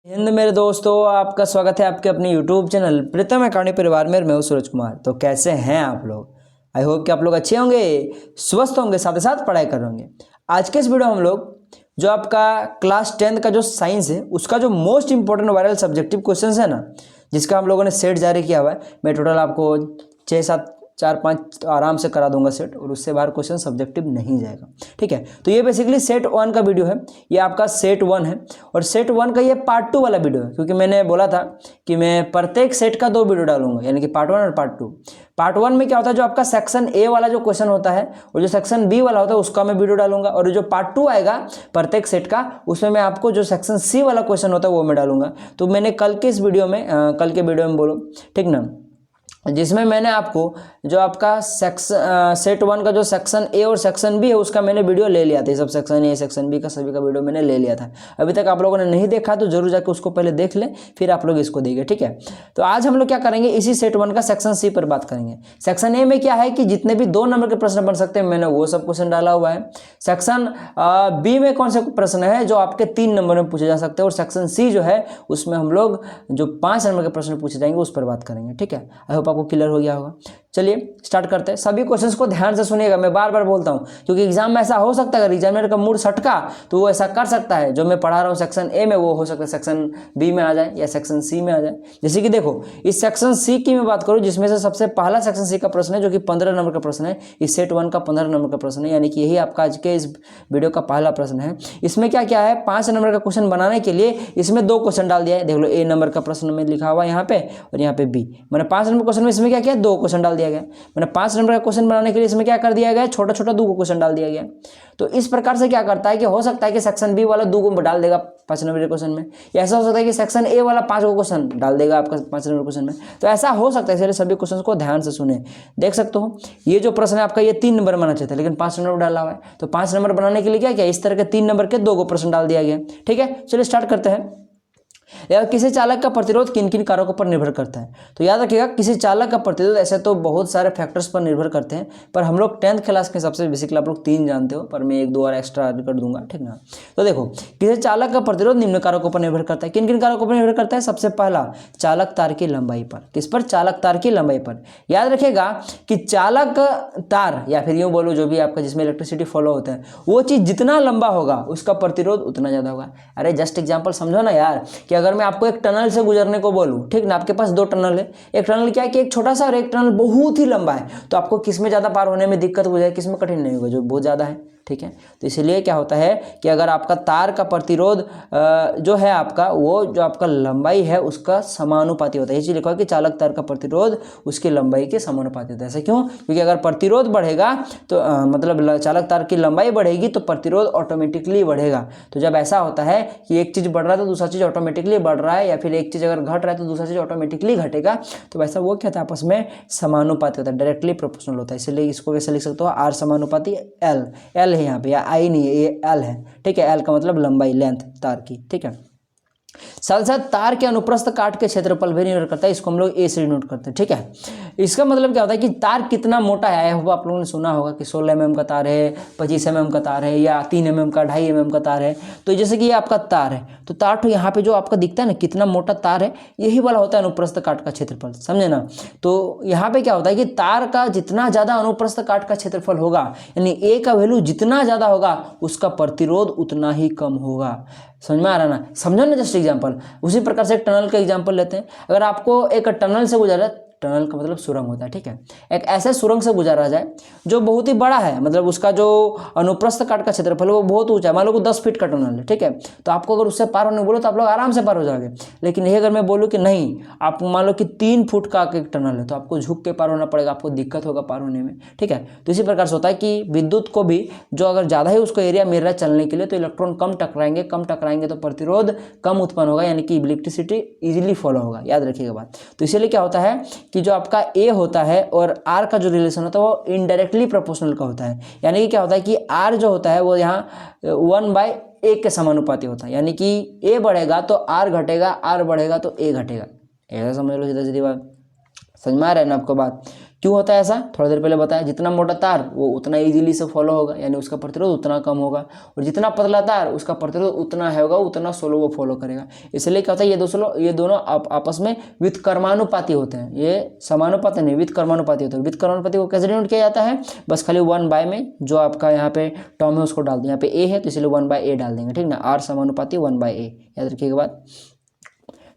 हिंद मेरे दोस्तों, आपका स्वागत है आपके अपने YouTube चैनल प्रीतम अकाउंटिंग परिवार में। मैं हूं सूरज कुमार। तो कैसे हैं आप लोग? आई होप कि आप लोग अच्छे होंगे, स्वस्थ होंगे, साथ ही साथ पढ़ाई कर रहे होंगे। आज के इस वीडियो में हम लोग जो आपका क्लास 10 का जो साइंस है उसका जो most important viral subjective question है ना, जिसका हम लोगों ने सेट जारी किया हुआ है। मैं टोटल आपको 6-7 4-5 आराम से करा दूंगा सेट, और उससे बाहर क्वेश्चन सब्जेक्टिव नहीं जाएगा। ठीक है, तो ये बेसिकली सेट 1 का वीडियो है। ये आपका सेट 1 है, और सेट 1 का ये पार्ट 2 वाला वीडियो है, क्योंकि मैंने बोला था कि मैं प्रत्येक सेट का 2 वीडियो डालूंगा, यानी कि पार्ट 1 और पार्ट 2। पार्ट 1 में क्या होता है, जो आपका सेक्शन ए वाला जो क्वेश्चन होता है और जो सेक्शन बी वाला होता है उसका मैं वीडियो डालूंगा, और जो पार्ट 2 आएगा प्रत्येक सेट का, उसमें मैं आपको जो सेक्शन सी वाला क्वेश्चन होता है वो मैं डालूंगा। तो मैंने कल के वीडियो में बोलो, ठीक ना, जिसमें मैंने आपको जो आपका सेट 1 का जो सेक्शन ए और सेक्शन बी है उसका मैंने वीडियो ले लिया था। Sub section A section B का सभी का वीडियो मैंने ले लिया था। अभी तक आप लोगों ने नहीं देखा तो जरूर जाकर उसको पहले देख लें, फिर आप लोग इसको देखिए। ठीक है, तो आज हम लोग क्या करेंगे, इसी सेट 1 का सेक्शन सी पर बात करेंगे। सेक्शन ए में क्या है कि जितने भी 2 नंबर के प्रश्न बन सकते हैं मैंने वो सब क्वेश्चन डाला हुआ है। सेक्शन बी में कौन से प्रश्न है जो आपके 3 नंबर में पूछे जा सकते हैं, और सेक्शन सी जो है उसमें हम लोग जो 5 नंबर के प्रश्न पूछे जाएंगे उस पर बात करेंगे। ठीक है, आई होप आपको क्लियर हो गया होगा। चलिए स्टार्ट करते हैं। सभी क्वेश्चंस को ध्यान से सुनिएगा, मैं बार बार बोलता हूं, क्योंकि एग्जाम में ऐसा हो सकता है अगर एग्जामिनर का मूड सटका तो वो ऐसा कर सकता है, जो मैं पढ़ा रहा हूं सेक्शन ए में वो हो सकता है सेक्शन बी में आ जाए या सेक्शन सी में आ जाए। जैसे कि देखो, इस सेक्शन सी की मैं बात करूं, जिसमें से सबसे पहला सेक्शन सी का प्रश्न है जो कि 15 नंबर का प्रश्न है। इस सेट 1 का 15 नंबर का प्रश्न है, यानी कि यही आपका आज के इस वीडियो का पहला प्रश्न है। इसमें क्या क्या है, 5 नंबर का क्वेश्चन बनाने के लिए इसमें 2 क्वेश्चन डाल दिया है। देख लो, ए नंबर का प्रश्न में लिखा हुआ यहाँ पे और यहाँ पे बी, मैंने 5 नंबर क्वेश्चन में इसमें क्या किया, 2 क्वेश्चन डाल दिया गया। मैंने 5 नंबर का क्वेश्चन बनाने के लिए इसमें क्या कर दिया गया, छोटा छोटा 2 क्वेश्चन डाल दिया गया। तो इस प्रकार से क्या करता है कि हो सकता है कि सेक्शन बी वाला 2 को डाल देगा 5 नंबर के क्वेश्चन में, या ऐसा हो सकता है कि सेक्शन ए वाला 5 क्वेश्चन डाल देगा आपका 5 नंबर क्वेश्चन में। तो ऐसा हो सकता है, इसलिए सभी क्वेश्चन को ध्यान से सुने। देख सकते हो ये जो प्रश्न है आपका, ये 3 नंबर बनाना चाहिए था, लेकिन 5 नंबर डाला हुआ है। तो 5 नंबर बनाने के लिए क्या किया, इस तरह के 3 नंबर के 2 प्रश्न डाल दिया गया। ठीक है, चलिए स्टार्ट करते हैं। या किसी चालक का प्रतिरोध किन किन कारकों पर निर्भर करता है? तो याद रखिएगा, किसी चालक का प्रतिरोध ऐसे तो बहुत सारे फैक्टर्स पर निर्भर करते हैं, पर हम लोग 10th क्लास के हिसाब से बेसिकली आप लोग 3 जानते हो, पर मैं 1-2 और एक्स्ट्रा कर दूंगा। ठीक ना, तो देखो, किसी चालक का प्रतिरोध निम्न कारकों पर निर्भर करता है। किन किन कारकों पर निर्भर करता है? सबसे पहला, चालक तार की लंबाई पर। किस पर? चालक तार की लंबाई पर। याद रखिएगा कि चालक तार, या फिर यूँ बोलो जो भी आपका जिसमें इलेक्ट्रिसिटी फॉलो होता है, वो चीज़ जितना लंबा होगा उसका प्रतिरोध उतना ज़्यादा होगा। अरे जस्ट एग्जाम्पल समझो ना यार, कि अगर मैं आपको एक टनल से गुजरने को बोलूं, ठीक ना, आपके पास 2 टनल है। एक टनल क्या है कि एक छोटा सा, और एक टनल बहुत ही लंबा है, तो आपको किस में ज़्यादा पार होने में दिक्कत हो जाए, किस में कठिन नहीं होगा, जो बहुत ज़्यादा है। ठीक है, तो इसलिए क्या होता है कि अगर आपका तार का प्रतिरोध जो है आपका, वो जो आपका लंबाई है उसका समानुपाती होता है। इसी लिखा है कि चालक तार का प्रतिरोध उसकी लंबाई के समानुपाती होता है। ऐसा क्यों? क्योंकि अगर प्रतिरोध बढ़ेगा तो मतलब चालक तार की लंबाई बढ़ेगी तो प्रतिरोध ऑटोमेटिकली बढ़ेगा। तो जब ऐसा होता है कि एक चीज़ बढ़ रहा है तो दूसरा चीज़ ऑटोमेटिकली बढ़ रहा है, या फिर एक चीज़ अगर घट रहा है तो दूसरा चीज़ ऑटोमेटिकली घटेगा, तो वैसा वो क्या था, आपस में समानुपाती होता है, डायरेक्टली प्रोपोर्शनल होता है। इसलिए इसको कैसे लिख सकते हो, आर समानुपाती एल। एल है यहाँ पे, या आई नहीं है, ये एल है। ठीक है, एल का मतलब लंबाई, लेंथ तार की। ठीक है, साथ साथ तार के अनुप्रस्थ काट के क्षेत्रफल भी निर्भर करता है। इसको हम लोग ए से डिनोट करते हैं। ठीक है, इसका मतलब क्या होता है कि तार कितना मोटा है। आप लोगों ने सुना होगा कि 16 mm का तार है, 25 mm का तार है, या 3 mm का, 2.5 mm का तार है। तो जैसे कि ये आपका तार है, तो तार तो यहाँ पे जो आपका दिखता है ना कितना मोटा तार है, यही वाला होता है अनुप्रस्थ काट का क्षेत्रफल, समझे ना। तो यहाँ पे क्या होता है कि तार का जितना ज़्यादा अनुप्रस्थ काट का क्षेत्रफल होगा, यानी ए का वैल्यू जितना ज़्यादा होगा उसका प्रतिरोध उतना ही कम होगा। समझ में आ रहा ना, समझो ना जस्ट एग्जांपल। उसी प्रकार से एक टनल का एग्जांपल लेते हैं। अगर आपको एक टनल से गुजरा, टनल का मतलब सुरंग होता है। ठीक है, एक ऐसे सुरंग से गुजारा जाए जो बहुत ही बड़ा है, मतलब उसका जो अनुप्रस्थ काट का क्षेत्रफल है वो बहुत ऊंचा है, मान लो कि 10 फीट का टनल है। ठीक है, तो आपको अगर उससे पार होने बोलो तो आप लोग आराम से पार हो जाओगे। लेकिन यही अगर मैं बोलूँ कि नहीं, आप मान लो कि 3 फुट का एक टनल है, तो आपको झुक के पार होना पड़ेगा, आपको दिक्कत होगा पार होने में। ठीक है, तो इसी प्रकार से होता है कि विद्युत को भी जो अगर ज़्यादा ही उसको एरिया मिल रहा है चलने के लिए, तो इलेक्ट्रॉन कम टकराएंगे तो प्रतिरोध कम उत्पन्न होगा, यानी कि इलेक्ट्रिसिटी ईजिली फॉलो होगा। याद रखिएगा बात। तो इसीलिए क्या होता है कि जो आपका ए होता है और आर का जो रिलेशन होता है वो इनडायरेक्टली प्रोपोर्शनल का होता है। यानी कि क्या होता है कि आर जो होता है वो यहाँ 1/a के समानुपाती होता है, यानी कि ए बढ़ेगा तो आर घटेगा, आर बढ़ेगा तो ए घटेगा। ऐसा समझ लो, सीधा सीधी बात। समझ में आ रहा है ना आपको बात? क्यों होता है ऐसा, थोड़ी देर पहले बताया, जितना मोटा तार वो उतना इजीली से फॉलो होगा, यानी उसका प्रतिरोध उतना कम होगा, और जितना पतला तार उसका प्रतिरोध उतना है होगा, उतना स्लो वो फॉलो करेगा। इसलिए क्या होता है, ये दोनों आपस में व्युत्क्रमानुपाती होते हैं, ये समानुपाती नहीं, व्युत्क्रमानुपाती होते हैं। व्युत्क्रमानुपाती को कैसे डिनोट किया जाता है, बस खाली 1 में जो आपका यहाँ पे टर्म है उसको डाल दें, यहाँ पे ए है तो इसलिए 1/a डाल देंगे, ठीक ना, आर समानुपाती 1/a, याद रखिएगा बात।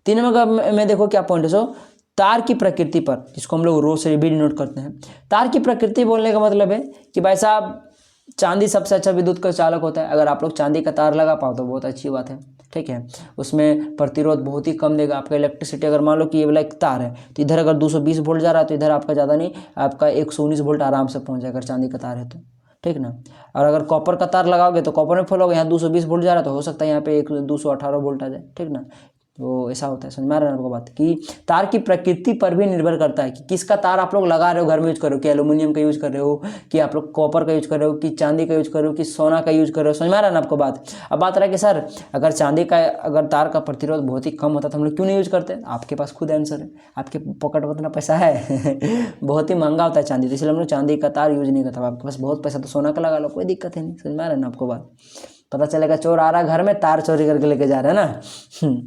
3 नंबर में देखो क्या पॉइंट है, सो तार की प्रकृति पर, जिसको हम लोग रो से भी डिनोट करते हैं। तार की प्रकृति बोलने का मतलब है कि भाई साहब चांदी सबसे अच्छा विद्युत का चालक होता है। अगर आप लोग चांदी का तार लगा पाओ तो बहुत अच्छी बात है, ठीक है, उसमें प्रतिरोध बहुत ही कम देगा आपका इलेक्ट्रिसिटी। अगर मान लो कि ये वाला एक तार है तो इधर अगर 220 वोल्ट जा रहा है तो इधर आपका ज़्यादा नहीं, आपका 119 वोल्ट आराम से पहुँच जाएगा, अगर चांदी का तार है तो, ठीक ना। और अगर कॉपर का तार लगाओगे तो कॉपर में फॉलो होगा, यहाँ 220 वोल्ट जा रहा है तो हो सकता है यहाँ पे 218 वोल्ट आ जाए, ठीक ना। तो ऐसा होता है, समझ में आ रहा है आपको बात, कि तार की प्रकृति पर भी निर्भर करता है कि किसका तार आप लोग लगा रहे हो, घर में यूज कर रहे हो, कि एल्यूमिनियम का यूज कर रहे हो, कि आप लोग कॉपर का यूज कर रहे हो, कि चांदी का यूज कर रहे हो, कि सोना का यूज कर रहे हो, समझ में आ रहा है ना आपको बात। अब बात रहा है कि सर अगर चांदी का अगर तार का प्रतिरोध बहुत ही कम होता तो हम लोग क्यों नहीं यूज करते, आपके पास खुद आंसर है, आपके पॉकेट में उतना पैसा है बहुत ही महंगा होता है चांदी, तो इसलिए हम लोग चांदी का तार यूज नहीं करता। आपके पास बहुत पैसा तो सोना का लगा लो, कोई दिक्कत है नहीं, समझ में आ रहा है ना आपको बात। पता चलेगा चोर आ रहा है घर में, तार चोरी करके लेके जा रहा है ना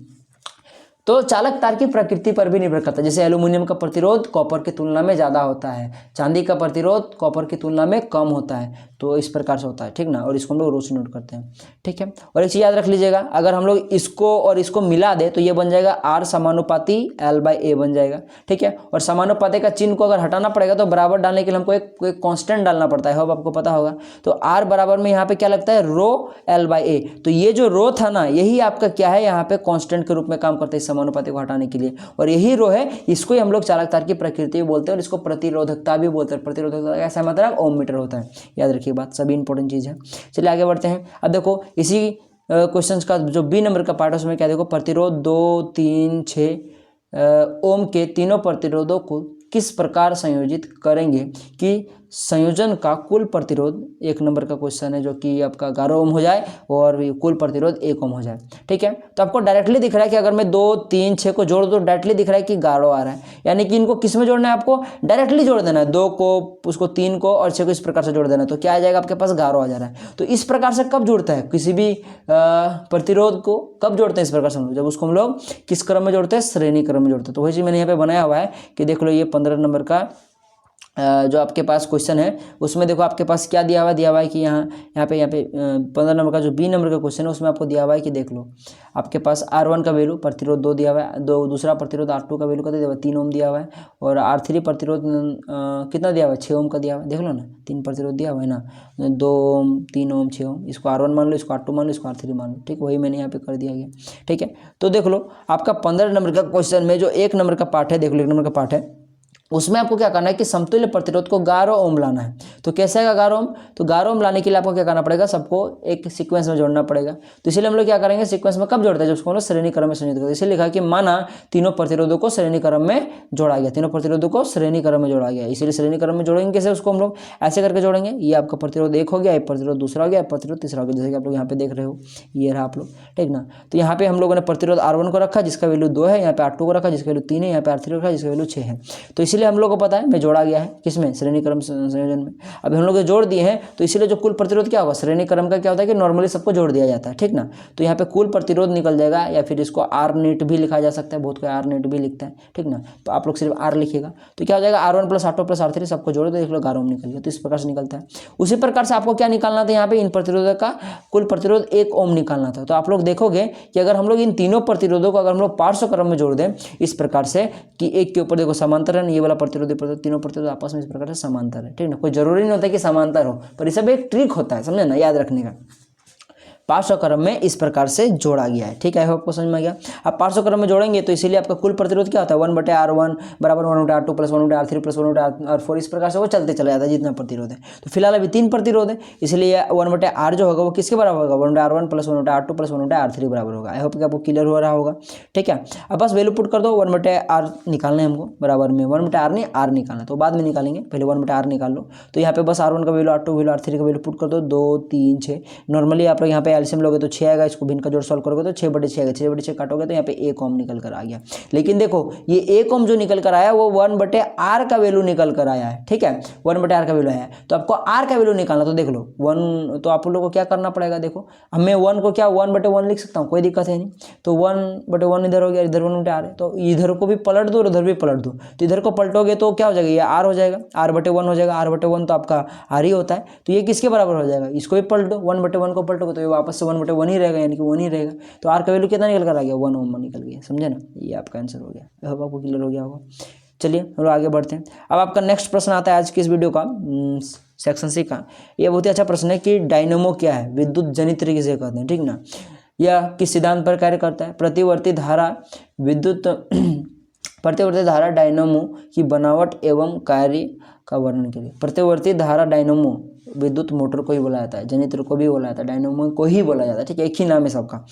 तो चालक तार की प्रकृति पर भी निर्भर करता है। जैसे एल्यूमिनियम का प्रतिरोध कॉपर की तुलना में ज़्यादा होता है, चांदी का प्रतिरोध कॉपर की तुलना में कम होता है, तो इस प्रकार से होता है, ठीक ना। और इसको हम लोग रोज नोट करते हैं, ठीक है। और एक चीज़ याद रख लीजिएगा, अगर हम लोग इसको और इसको मिला दे तो ये बन जाएगा आर समानुपाती L/A बन जाएगा, ठीक है। और समानुपाती का चिन्ह को अगर हटाना पड़ेगा तो बराबर डालने के लिए हमको एक कांस्टेंट डालना पड़ता है, आपको पता होगा। तो आर बराबर में यहाँ पे क्या लगता है, रो L/A। तो ये जो रो था ना, यही आपका क्या है, यहाँ पे कांस्टेंट के रूप में काम करता है समानुपाती को हटाने के लिए, और यही रो है, इसको ही हम लोग चालक तार की प्रकृति बोलते हैं, और इसको प्रतिरोधकता भी बोलते हैं। प्रतिरोधकता कैसा मतलब ओम मीटर होता है, याद रखिए बात, सभी इंपॉर्टेंट चीज़ है। चलिए आगे बढ़ते हैं। अब देखो इसी क्वेश्चंस का जो बी नंबर का पार्ट है उसमें क्या देखो, प्रतिरोध 2, 3, 6 ओम के तीनों प्रतिरोधों को किस प्रकार संयोजित करेंगे कि संयोजन का कुल प्रतिरोध, 1 नंबर का क्वेश्चन है, जो कि आपका 11 ओम हो जाए और कुल प्रतिरोध 1 ओम हो जाए, ठीक है। तो आपको डायरेक्टली दिख रहा है कि अगर मैं 2, 3, 6 को जोड़ दो तो डायरेक्टली दिख रहा है कि 11 आ रहा है, यानी कि इनको किस में जोड़ना है, आपको डायरेक्टली जोड़ देना है, 2 को, उसको 3 को और 6 को इस प्रकार से जोड़ देना है, तो क्या आ जाएगा आपके पास 11 आ जा रहा है। तो इस प्रकार से कब जुड़ता है किसी भी प्रतिरोध को, कब जोड़ते हैं इस प्रकार से हम लोग, जब उसको हम लोग किस क्रम में जोड़ते हैं, श्रेणी क्रम में जोड़ते हैं। तो वही चीज़ मैंने यहाँ पे बनाया हुआ है कि देख लो, ये 15 नंबर का जो आपके पास क्वेश्चन है उसमें देखो आपके पास क्या दिया हुआ है कि यहाँ पे 15 नंबर का जो बी नंबर का क्वेश्चन है उसमें आपको दिया हुआ है कि देख लो, आपके पास R1 का वैल्यू प्रतिरोध 2 दिया हुआ है, दूसरा प्रतिरोध R2 का वैल्यू कितना दिया हुआ है, 3 ओम दिया हुआ है, और R3 प्रतिरोध कितना दिया हुआ है, 6 ओम का दिया हुआ है, देख लो ना, 3 प्रतिरोध दिया हुआ है ना, 2 ओम, 3 ओम, 6 ओम, इसको R1 मान लो, इसको R2 मान लो, इसको R3 मान लो, ठीक, वही मैंने यहाँ पे कर दिया गया, ठीक है। तो देख लो आपका 15 नंबर का क्वेश्चन में जो 1 नंबर का पार्ट है, देख लो 1 नंबर का पार्ट है, उसमें आपको क्या करना है कि समतुल्य प्रतिरोध को 11 ओम लाना है। तो कैसे आएगा 11 ओम, तो 11 ओम लाने के लिए आपको क्या करना पड़ेगा, सबको एक सीक्वेंस में जोड़ना पड़ेगा। तो इसीलिए हम लोग क्या करेंगे, सीक्वेंस में कब जोड़ते हैं, जब उसको हम लोग श्रेणी क्रम में संयोजित करते हैं। इसीलिए लिखा कि माना तीनों प्रतिरोधों को श्रेणी क्रम में जोड़ा गया, तीनों प्रतिरोधों को श्रेणी क्रम में जोड़ा गया, इसीलिए श्रेणी क्रम में जोड़ेंगे कैसे, उसको हम लोग ऐसे करके जोड़ेंगे, ये आपका प्रतिरोध 1 हो गया, प्रतिरोध दूसरा हो गया, प्रतिरोध तीसरा हो गया, जैसे कि आप लोग यहाँ पे देख रहे हो, ये रहा आप लोग, ठीक ना। तो यहाँ पे हम लोगों ने प्रतिरोध R1 को रखा जिसका वैल्यू 2 है, यहाँ पे R2 को रखा जिसका वैल्यू 3 है, यहाँ पे R3 रखा जिसका वैल्यू 6 है। तो इसीलिए हम लोग को पता है में जोड़ा गया है, किसमें, श्रेणी क्रम संयोजन में। अब हम लोग जोड़ दिए हैं तो इसीलिए जो कुल प्रतिरोध क्या होगा, श्रेणी क्रम का क्या होता है कि नॉर्मली सबको जोड़ दिया जाता है, ठीक ना। तो यहाँ पे कुल प्रतिरोध निकल जाएगा, या फिर इसको आर नेट भी लिखा जा सकता है, बहुत कोई आर नेट भी लिखता है, ठीक ना। तो आप लोग सिर्फ आर लिखिएगा तो क्या हो जाएगा, R1 + R2 + R3 सबको जोड़ो तो देख लो 11 ओम निकल गया। तो इस प्रकार से निकलता है। उसी प्रकार से आपको क्या निकालना था, यहाँ पे इन प्रतिरोधों का कुल प्रतिरोध 1 ओम निकालना था। तो आप लोग देखोगे कि अगर हम लोग इन तीनों प्रतिरोधों को अगर हम लोग पार्श्व क्रम में जोड़ दें इस प्रकार से कि एक के ऊपर देखो समांतर है, ये वाला प्रतिरोध तीनों प्रतिरोध आपस में इस प्रकार से समांतर है, ठीक ना। कोई जरूरी नहीं होता कि समांतर हो, पर ये सब एक ट्रिक होता है, समझे ना, याद रखने का। पार्श्व क्रम में इस प्रकार से जोड़ा गया है, ठीक है, आपको समझ में आ गया। अब पार्श्व क्रम में जोड़ेंगे तो इसीलिए आपका कुल प्रतिरोध क्या होता है, 1/R1 बराबर 1/R2 + 1/R3 + 1/R4, इस प्रकार से वो चलते चला जाता है जितना प्रतिरोध है। तो फिलहाल अभी 3 प्रतिरोध है, इसलिए 1/R जो होगा वो किसके बराबर होगा, 1/R1 + 1/R2 + 1/R3 बराबर होगा। आई होप कि आपको क्लियर हो रहा होगा, ठीक है। अब बस वैल्यू पुट कर दो, 1/R निकालना है हमको, बराबर में 1/R नहीं R निकालना, तो बाद में निकालेंगे, पहले 1/R निकाल लो। तो यहाँ पे बस R1 का वैल्यू, R2 वैल्यू, R3 का वैल्यू पुट कर दो, 2, 3, 6। नॉर्मली आप लोग यहाँ पे एलसीएम लोगे तो 6 आएगा, इसको भिन्न का जोड़ सॉल्व करोगे तो 6/6 आएगा, 6/6 काटोगे तो यहाँ पे 1 ओम निकल कर आ गया। लेकिन देखो ये 1 ओम जो निकल कर आया वो 1/r का वैल्यू निकल कर आया है, ठीक है, 1/r का वैल्यू आया है। तो आपको r का वैल्यू निकालना, तो देख लो 1, तो आप लोगों को क्या करना पड़ेगा, देखो हमें 1 को क्या 1/1 लिख सकता हूँ, कोई दिक्कत है नहीं। तो 1/1 इधर हो गया, इधर 1/r है, तो इधर को भी पलट दो और उधर भी पलट दो, तो इधर को पलटोगे तो क्या हो जाएगा, ये r हो जाएगा, r/1 हो जाएगा, r/1 तो आपका r ही होता है, तो ये किसके बराबर हो जाएगा, इसको भी पलटो, 1/1 को पलटोगे तो ये वापस से 1/1 ही रहेगा, यानी कि 1 ही रहेगा। तो r का वैल्यू कितना निकल कर आ गया, 1 ओम निकल गया, समझे ना, ये आपका आंसर हो गया। अब आपको क्लियर हो गया होगा। चलिए हम लोग आगे बढ़ते हैं। अब आपका नेक्स्ट प्रश्न आता है आज की इस वीडियो का, सेक्शन सी का। ये बहुत ही अच्छा प्रश्न है कि डायनेमो क्या है, विद्युत जनित्र किसे कहते हैं, ठीक ना। यह किस सिद्धांत पर कार्य करता है, प्रतिवर्ती धारा विद्युत प्रतिवर्ती धारा डायनेमो की बनावट एवं कार्य का वर्णन करिए। प्रतिवर्ती धारा डायनेमो विद्युत मोटर को ही बोला जाता है, जनित्र को भी बोला जाता है, डायनेमो को ही बोला जाता है, ठीक है, एक ही नाम है सबका।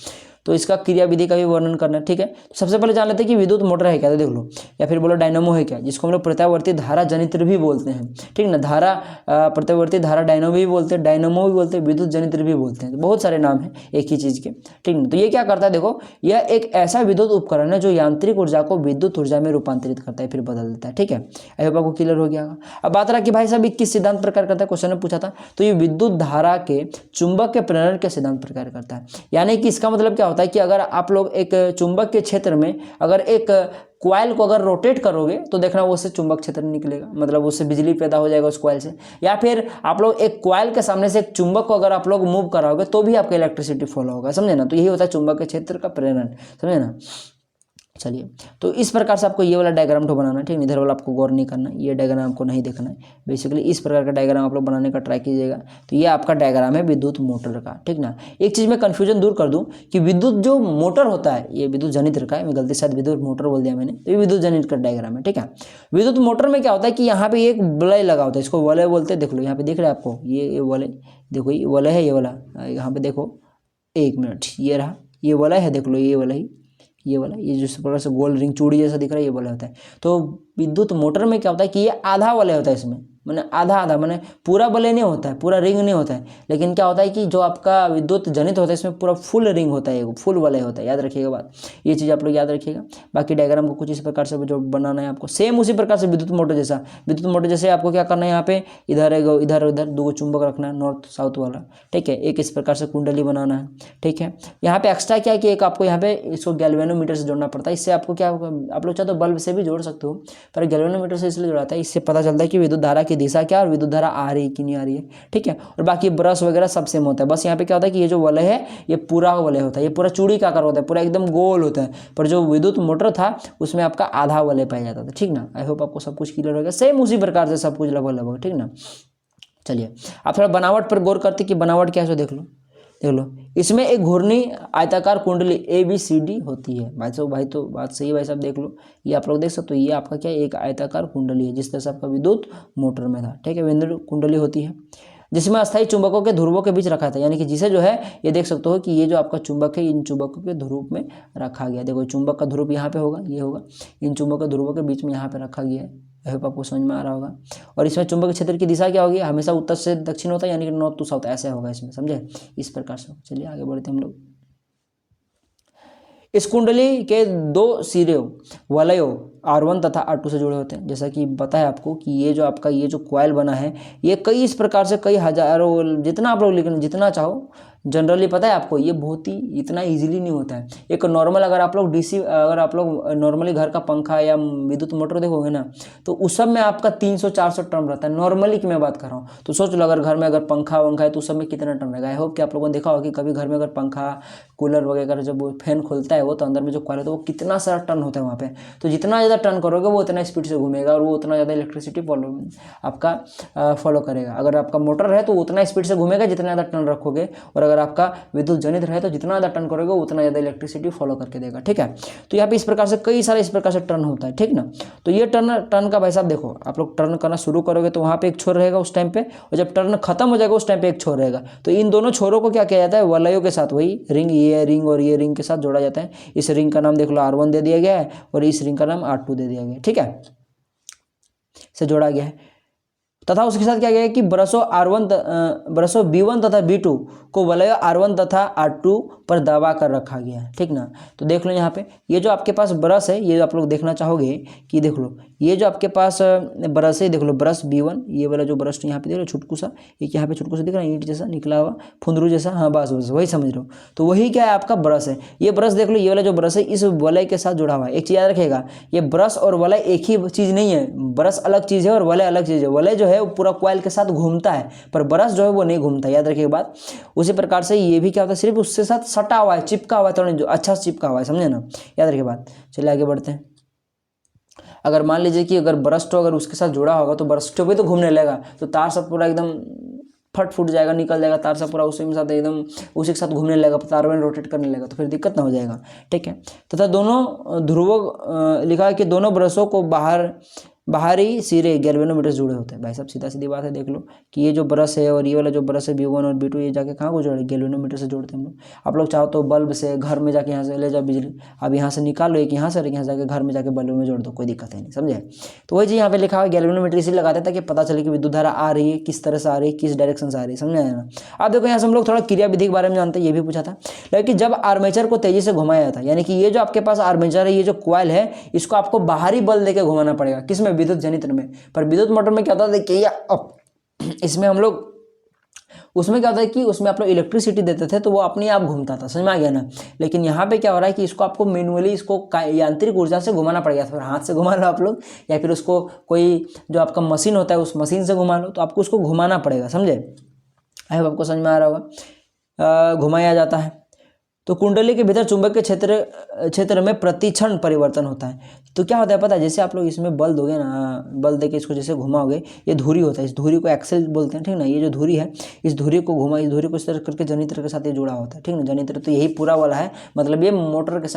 तो इसका क्रियाविधि का भी वर्णन करना है, ठीक है। तो सबसे पहले जान लेते हैं कि विद्युत मोटर है क्या, तो देख लो, या फिर बोलो डायनेमो है क्या, जिसको हम लोग प्रत्यावर्ती धारा जनित्र भी बोलते हैं, ठीक ना। धारा प्रत्यावर्ती धारा डायनेमो भी बोलते हैं, डायनेमो भी बोलते हैं, विद्युत जनित्र भी बोलते हैं, तो बहुत सारे नाम हैं एक ही चीज़ के, ठीक ना। तो ये क्या करता है, देखो यह एक ऐसा विद्युत उपकरण है जो यांत्रिक ऊर्जा को विद्युत ऊर्जा में रूपांतरित करता है, फिर बदल देता है, ठीक है। आई होप आपको क्लियर हो गया। अब बात रहा कि भाई साहब किस सिद्धांत पर कार्य करता है, क्वेश्चन में पूछा था, तो ये विद्युत धारा के चुंबक के प्रेरण के सिद्धांत पर कार्य करता है। यानी कि इसका मतलब क्या होता है कि अगर आप लोग एक चुंबक के क्षेत्र में अगर एक कॉइल को अगर रोटेट करोगे तो देखना वो उससे चुंबक क्षेत्र निकलेगा, मतलब उससे बिजली पैदा हो जाएगा उस कॉइल से। या फिर आप लोग एक कॉइल के सामने से एक चुंबक को अगर आप लोग मूव कराओगे तो भी आपका इलेक्ट्रिसिटी फॉलो होगा, समझे ना। तो यही होता है चुंबक के क्षेत्र का प्रेरण, समझे ना। चलिए, तो इस प्रकार से आपको ये वाला डायग्राम तो बनाना है, ठीक है, इधर वाला आपको गौर नहीं करना है, ये डायग्राम आपको नहीं देखना है। बेसिकली इस प्रकार का डायग्राम आप लोग बनाने का ट्राई कीजिएगा। तो ये आपका डायग्राम है विद्युत मोटर का, ठीक ना। एक चीज़ में कन्फ्यूजन दूर कर दूं कि विद्युत जो मोटर होता है ये विद्युत जनित्र का है, मैं गलती से विद्युत मोटर बोल दिया मैंने, तो ये विद्युत जनित्र का डायग्राम है, ठीक है। विद्युत मोटर में क्या होता है कि यहाँ पे एक वलय लगा होता है, इसको वलय बोलते हैं। देख लो यहाँ पे दिख रहा है आपको, ये वलय, देखो ये वलय है, ये वाला यहाँ पे देखो, 1 मिनट, ये रहा, ये वलय है, देख लो ये वलय, ये वाला, ये जिस प्रकार से गोल रिंग चूड़ी जैसा दिख रहा है ये वाला होता है। तो विद्युत मोटर में क्या होता है कि ये आधा वलय होता है, इसमें मैंने आधा आधा मैंने पूरा वलय नहीं होता है, पूरा रिंग नहीं होता है। लेकिन क्या होता है कि जो आपका विद्युत जनित होता है इसमें पूरा फुल रिंग होता है, फुल वलय होता है, याद रखिएगा बात, ये चीज़ आप लोग याद रखिएगा। बाकी डायग्राम को कुछ इस प्रकार से जो बनाना है आपको, सेम उसी प्रकार से विद्युत मोटर जैसा, विद्युत मोटर जैसे आपको क्या करना है, यहाँ पे इधर इधर उधर 2 चुंबक रखना है, नॉर्थ साउथ वाला, ठीक है। एक इस प्रकार से कुंडली बनाना है, ठीक है। यहाँ पे एक्स्ट्रा क्या कि एक आपको यहाँ पे इसको गैल्वेनोमीटर से जोड़ना पड़ता है। इससे आपको क्या, आप लोग चाहे तो बल्ब से भी जोड़ सकते हो, पर गैल्वेनोमीटर से इसलिए जोड़ाता है, इससे पता चलता है कि विद्युत धारा की दिशा क्या और विद्युत धारा आ रही है कि नहीं आ रही है, ठीक है। और बाकी ब्रश वगैरह सब सेम होता है, बस यहाँ पे क्या होता है कि ये जो वलय है ये पूरा वलय होता है, ये पूरा चूड़ी का आकार होता है, पूरा एकदम गोल होता है। पर जो विद्युत मोटर था उसमें आपका आधा वलय पाया जाता था, ठीक ना। आई होप आपको सब कुछ क्लियर हो गया, सेम उसी प्रकार से सब कुछ लगभग लगभग, ठीक ना। चलिए आप थोड़ा बनावट पर गौर करते कि बनावट क्या है, देख लो, देख लो, इसमें एक घूर्णी आयताकार कुंडली ABCD होती है। भाई तो बात सही है भाई साहब, देख लो, ये आप लोग देख सकते हो, ये आपका क्या एक आयताकार कुंडली है, जिस तरह से आपका विद्युत मोटर में था, ठीक है, विद्युत कुंडली होती है, जिसमें अस्थायी चुंबकों के ध्रुवों के बीच रखा था। यानी कि जिसे जो है ये देख सकते हो कि ये जो आपका चुंबक है इन चुंबकों के ध्रुव में रखा गया। देखो चुंबक का ध्रुव यहाँ पे होगा, ये होगा, इन चुंबक के ध्रुवों के बीच में यहाँ पे रखा गया है। आई होप आपको समझ में आ रहा होगा। और इसमें चुंबक क्षेत्र की दिशा क्या होगी, हमेशा उत्तर से दक्षिण होता है, यानी कि नॉर्थ टू साउथ ऐसे होगा इसमें, समझे, इस प्रकार से। चलिए आगे बढ़ते हम लोग। इस कुंडली के 2 सिरे वलयों R1 तथा R2 से जुड़े होते हैं। जैसा कि पता है आपको कि ये जो आपका ये जो कॉइल बना है ये कई इस प्रकार से कई हजारों, जितना आप लोग लिखना जितना चाहो, जनरली पता है आपको ये बहुत ही इतना इजीली नहीं होता है। एक नॉर्मल अगर आप लोग डीसी, अगर आप लोग नॉर्मली घर का पंखा या विद्युत मोटर देखोगे ना तो उस सब में आपका 300-400 टर्न रहता है, नॉर्मली की मैं बात कर रहा हूँ। तो सोच लो अगर घर में अगर पंखा वंखा है तो उस सब में कितना टर्न रहेगा। आई होप कि आप लोगों ने देखा होगा कि कभी घर में अगर पंखा कूलर वगैरह जब फैन खुलता है वो तो अंदर में जो कॉइल होता है वो कितना सारा टर्न होता है वहाँ पे। तो जितना ज़्यादा टर्न करोगे वो उतना स्पीड से घूमेगा और वो उतना ज़्यादा इलेक्ट्रिसिटी आपका फॉलो करेगा। अगर आपका मोटर है तो उतना स्पीड से घूमेगा जितना ज़्यादा टर्न रखोगे, और अगर आपका विद्युत जनित रहे तो जितना ज़्यादा टर्न करोगे उतना ज़्यादा इलेक्ट्रिसिटी फॉलो करके देगा, ठीक है। तो यहाँ पे इस प्रकार से कई सारे इस प्रकार से टर्न होता है, ठीक ना। तो ये टर्न का भाई साहब देखो, आप लोग टर्न करना शुरू करोगे तो वहाँ पे एक छोर रहेगा उस टाइम पे, और जब टर्न खत्म हो जाएगा उस टाइम पे एक छोर रहेगा। तो इन दोनों छोरों को क्या किया जाता है, वलयों के साथ, वही रिंग, ये रिंग और ये रिंग के साथ जोड़ा जाता है। इस रिंग का नाम देख लो R1 दे दिया गया है और इस रिंग का नाम R2 दे दिया गया है, ठीक है, से जोड़ा गया है। तथा उसके साथ क्या गया कि ब्रशों B1 तथा B2 को वलय R1 तथा R2 पर दबा कर रखा गया है, ठीक ना। तो देख लो यहाँ पे ये जो आपके पास ब्रश है, ये आप लोग देखना चाहोगे कि देख लो ये जो आपके पास ब्रश है, देख लो ब्रश B1, ये वाला जो ब्रश यहाँ पे देख लो छुटकू सा, एक यहाँ पे छुटकू सा दिख रहा है ईंट जैसा निकला हुआ फुंदरू जैसा, हाँ बस वही समझ रहे हो। तो वही क्या है आपका ब्रश है। ये ब्रश देख लो, ये वाला जो ब्रश है इस वलय के साथ जुड़ा हुआ है। एक चीज़ याद रखिएगा, ये ब्रश और वलय एक ही चीज़ नहीं है, ब्रश अलग चीज़ है और वलय अलग चीज़ है। वलय जो है वो पूरा कॉइल के साथ घूमता है, पर ब्रश जो है वो नहीं घूमता, याद रखिए बात। उसी प्रकार से ये भी क्या होता है, सिर्फ उसके साथ सटा हुआ है, चिपका हुआ है, थोड़ा जो अच्छा चिपका हुआ है, समझे ना, याद रखिए बात। चलिए आगे बढ़ते हैं। अगर मान लीजिए कि अगर ब्रश तो अगर उसके साथ जुड़ा होगा तो ब्रश तो भी तो घूमने लगेगा, तो तार सब पूरा एकदम फट फूट जाएगा, निकल जाएगा तार सब पूरा उसी के साथ एकदम उसी के साथ घूमने लगेगा, तार में रोटेट करने लगेगा, तो फिर दिक्कत ना हो जाएगा, ठीक है। तथा दोनों ध्रुवों लिखा है कि दोनों ब्रशों को बाहरी सिरे गैल्वेनोमीटर से जुड़े होते हैं। भाई साहब सीधा सीधी बात है, देख लो कि ये जो ब्रश है और ये वाला जो ब्रश है B1 और B2 ये जाके कहाँ को जोड़े, गैल्वेनोमीटर से जोड़ते हैं हम लोग। आप लोग चाहो तो बल्ब से घर में जाके यहाँ से ले जाओ बिजली, अब यहाँ से निकाल लो एक यहाँ से, यहाँ जाके घर में जाके बल्ब में जोड़ दो, कोई दिक्कत है नहीं, समझे। तो वही चीज़ यहाँ पे लिखा हुआ गैल्वेनोमीटर इसीलिए लगाते हैं ताकि पता चले कि विद्युत धारा आ रही है, किस तरह से आ रही है, किस डायरेक्शन से आ रही है, समझ आया ना। अब देखो यहाँ से हम लोग थोड़ा क्रियाविधि के बारे में जानते हैं, ये भी पूछा था। लेकिन जब आर्मेचर को तेजी से घुमाया जाता है, यानी कि ये जो आपके पास आर्मेचर है, ये जो कॉइल है, इसको आपको बाहरी बल देके घुमाना पड़ेगा, किसमें, विद्युत जनित्र में। पर विद्युत मोटर में क्या होता है, देखिए इसमें हम लोग उसमें क्या होता है कि उसमें आप लोग इलेक्ट्रिसिटी देते थे तो वो अपने आप घूमता था, समझ में आ गया ना। लेकिन यहाँ पे क्या हो रहा है कि इसको आपको मैनुअली इसको यांत्रिक ऊर्जा से घुमाना पड़ेगा, फिर हाथ से घुमा लो आप लोग, या फिर उसको कोई जो आपका मशीन होता है उस मशीन से घुमा लो, तो आपको उसको घुमाना पड़ेगा, समझे। आई होप आपको समझ में आ रहा होगा। घुमाया जाता है तो कुंडली के भीतर चुंबक के क्षेत्र में प्रतिक्षण परिवर्तन होता है। तो क्या होता है पता है, जैसे आप लोग इसमें बल दोगे ना, बल देके इसको जैसे घुमाओगे, ये धुरी होता है, इस धुरी को एक्सेल बोलते हैं, ठीक ना। ये जो धुरी है इस धुरी को घुमा, इस धुरी को इस तरह करके जनित्र के साथ ये जुड़ा होता है, ठीक ना। जनित्र तो यही पूरा वाला है, मतलब ये मोटर के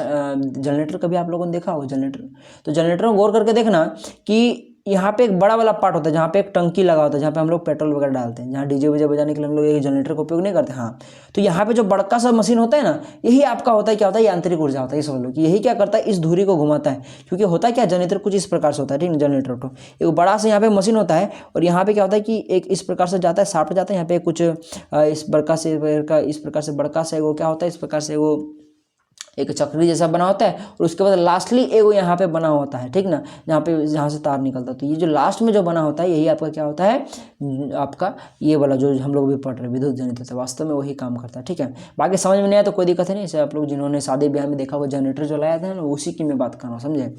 जनरेटर कभी आप लोगों ने देखा होगा जनरेटर, तो जनरेटर में गौर करके देखना कि यहाँ पे एक बड़ा वाला पार्ट होता है जहाँ पे एक टंकी लगा होता है, जहाँ पे हम लोग पेट्रोल वगैरह डालते हैं, जहाँ डीजे वीजे बजाने के लिए हम लोग एक जनरेटर का उपयोग नहीं करते, हाँ। तो यहाँ पे जो बड़का सा मशीन होता है ना, यही आपका होता है, क्या होता है, यांत्रिक ऊर्जा होता है। ये समझ लो कि यही क्या करता है, इस धुरी को घुमाता है। क्योंकि होता है क्या, जनरेटर कुछ इस प्रकार से होता है, ठीक है। जनरेटर तो एक बड़ा सा यहाँ पे मशीन होता है, और यहाँ पे क्या होता है कि एक इस प्रकार से जाता है, साफ जाता है, यहाँ पे कुछ इस प्रकार से बड़का से वो क्या होता है, इस प्रकार से वो एक चक्री जैसा बना होता है, और उसके बाद लास्टली एगो यहाँ पे बना होता है, ठीक ना, जहाँ से तार निकलता है। तो ये जो लास्ट में जो बना होता है यही आपका क्या होता है, आपका ये वाला जो हम लोग भी पढ़ रहे हैं विद्युत जनित्र है, वास्तव में वही काम करता है, ठीक है। बाकी समझ में नहीं आया तो कोई दिक्कत नहीं, इसे आप लोग जिन्होंने शादी ब्याह में देखा होगा जनरेटर जो लाया था ना, उसी की मैं बात कर रहा हूँ, समझे।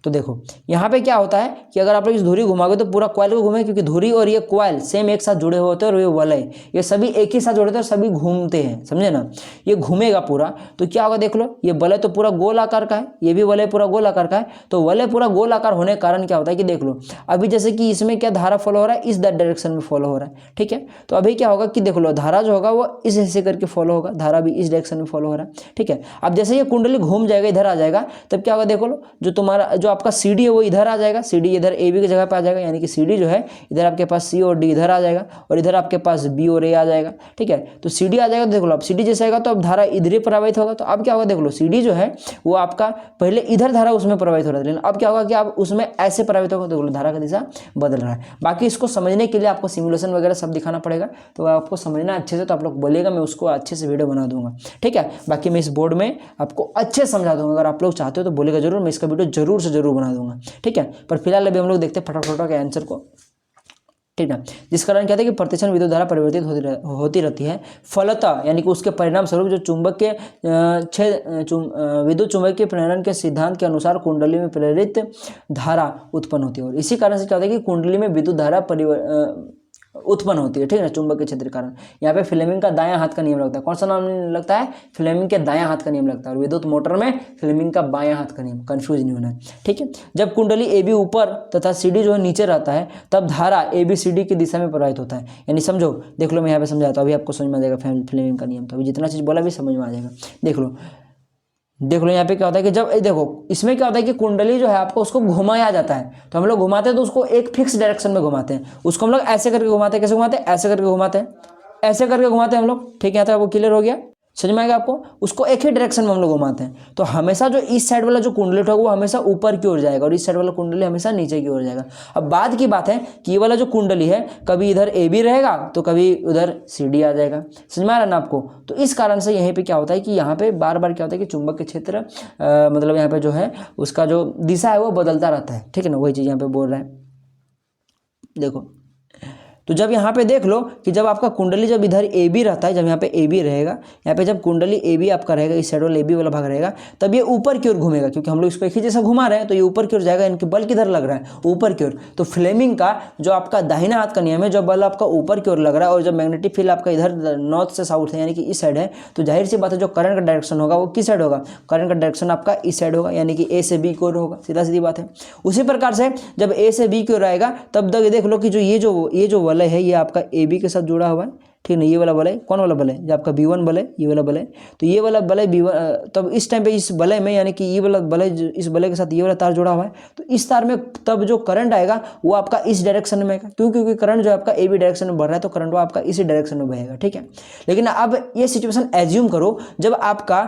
तो देखो यहाँ पे क्या होता है कि अगर आप लोग इस धुरी घुमाओगे तो पूरा कॉइल को घूमे, क्योंकि धुरी और ये कॉइल सेम एक साथ जुड़े होते हैं, और ये वलय ये सभी एक ही साथ जुड़े थे और सभी घूमते हैं, समझे ना। ये घूमेगा पूरा, तो क्या होगा देख लो, ये वलय तो पूरा गोल आकार का है, ये भी वलय पूरा गोल आकार का है। तो वलय पूरा गोल आकार होने के कारण क्या होता है कि देख लो, अभी जैसे कि इसमें क्या धारा फॉलो हो रहा है, इस डायरेक्शन में फॉलो हो रहा है, ठीक है। तो अभी क्या होगा कि देख लो, धारा जो होगा वो इस हिस्से करके फॉलो होगा, धारा भी इस डायरेक्शन में फॉलो हो रहा है, ठीक है। अब जैसे ये कुंडली घूम जाएगा, इधर आ जाएगा, तब क्या होगा देखो लो, जो तुम्हारा जो आपका CD है वो इधर आ जाएगा, CD इधर AB की जगह पे आ जाएगा, यानी कि CD जो है इधर आपके पास C और D इधर आ जाएगा, और इधर आपके पास B और A आ जाएगा, ठीक है। तो CD आ जाएगा, तो देख लो अब CD जैसे आएगा तो अब धारा इधर ही प्रवाहित होगा। तो अब क्या होगा देख लो, CD जो है वो आपका पहले इधर धारा उसमें प्रवाहित हो रहा था, लेकिन अब क्या होगा कि आप उसमें ऐसे प्रवाहित होगा, तो धारा का दिशा बदल रहा है। बाकी इसको समझने के लिए आपको सिमुलेशन वगैरह सब दिखाना पड़ेगा, तो आपको समझना अच्छे से, तो आप लोग बोलेगा मैं उसको अच्छे से वीडियो बना दूंगा, ठीक है। बाकी मैं इस बोर्ड में आपको अच्छे से समझा दूंगा, अगर आप लोग चाहते हो तो बोलेगा जरूर, मैं इसका वीडियो जरूर से जरूर बना दूंगा, ठीक है। पर फिलहाल अभी हम लोग देखते हैं फटाफट के आंसर को, ठीक है। जिस कारण क्या था कि प्रतिक्षण विद्युत धारा परिवर्तित होती रहती है, फलतः यानी कि उसके परिणाम स्वरूप जो चुंबक के विद्युत चुंबकीय प्रेरण के सिद्धांत के अनुसार कुंडली में प्रेरित धारा उत्पन्न होती है, और इसी कारण से क्या होता है कि कुंडली में विद्युत धारा उत्पन्न होती है, ठीक है, चुंबक के क्षेत्र के कारण। यहाँ पे फ्लेमिंग का दायां हाथ का नियम लगता है, कौन सा नाम लगता है, फ्लेमिंग के दायां हाथ का नियम लगता है, और विद्युत मोटर में फ्लेमिंग का बायां हाथ का नियम, कंफ्यूज नहीं होना है, ठीक है। जब कुंडली AB ऊपर तथा CD जो है नीचे रहता है, तब धारा ABCD की दिशा में प्रवाहित होता है, यानी समझो, देख लो मैं यहाँ पे समझाता हूँ, अभी आपको समझ में आ जाएगा फ्लेमिंग का नियम, तो अभी जितना चीज़ बोला भी समझ में आ जाएगा। देख लो यहाँ पे क्या होता है कि जब देखो इसमें क्या होता है कि कुंडली जो है आपको उसको घुमाया जाता है, तो हम लोग घुमाते हैं तो उसको एक फिक्स डायरेक्शन में घुमाते हैं, उसको हम लोग ऐसे करके घुमाते हैं, कैसे घुमाते हैं, ऐसे करके घुमाते हैं, ऐसे करके घुमाते हैं हम लोग, ठीक है। यहाँ तक आपको क्लियर हो गया। समझ में आएगा आपको। उसको एक ही डायरेक्शन में हम लोग घुमाते हैं, तो हमेशा जो इस साइड वाला जो कुंडली होगा वो हमेशा ऊपर की ओर जाएगा और इस साइड वाला कुंडली हमेशा नीचे की ओर जाएगा। अब बाद की बात है कि ये वाला जो कुंडली है कभी इधर ए बी रहेगा तो कभी उधर सी डी आ जाएगा। समझ में आ रहा है ना आपको। तो इस कारण से यहीं पे क्या होता है कि यहाँ पे बार बार क्या होता है कि चुंबक के क्षेत्र मतलब यहाँ पे जो है उसका जो दिशा है वो बदलता रहता है। ठीक है ना, वही चीज़ यहाँ पे बोल रहा है। देखो तो जब यहाँ पे देख लो कि जब आपका कुंडली जब इधर ए बी रहता है, जब यहाँ पे ए बी रहेगा, यहाँ पे जब कुंडली ए बी आपका रहेगा, इस साइड वाला ए बी वाला भाग रहेगा, तब ये ऊपर की ओर घूमेगा, क्योंकि हम लोग इसको एक ही जैसा घुमा रहे हैं तो ये ऊपर की ओर जाएगा। इनके बल किधर लग रहा है, ऊपर की ओर। तो फ्लेमिंग का जो आपका दाहिना हाथ का नियम है, जब बल आपका ऊपर की ओर लग रहा है और जब मैग्नेटिक फील्ड आपका इधर नॉर्थ से साउथ है यानी कि इस साइड है, तो जाहिर सी बात है जो करंट का डायरेक्शन होगा वो किस साइड होगा, करंट का डायरेक्शन आपका इस साइड होगा, यानी कि ए से बी की ओर होगा। सीधा सीधी बात है। उसी प्रकार से जब ए से बी की ओर आएगा तब तक देख लो कि जो ये जो वलय है ये आपका ए बी के साथ जुड़ा हुआ है। ठीक है ना, ये वाला वलय कौन वाला वलय, जो आपका B1 वलय, ये वाला वलय। तो ये वाला वलय B1, तब इस टाइम पे इस वलय में यानी कि ये वाला वलय, इस वलय के साथ ये वाला तार जुड़ा हुआ है, तो इस तार में तब जो करंट आएगा वो आपका इस डायरेक्शन में आएगा। क्योंकि करंट जो आपका ए बी डायरेक्शन में बढ़ रहा है तो करंट वो आपका इसी डायरेक्शन में बहेगा। ठीक है, लेकिन अब ये सिचुएशन एज्यूम करो जब आपका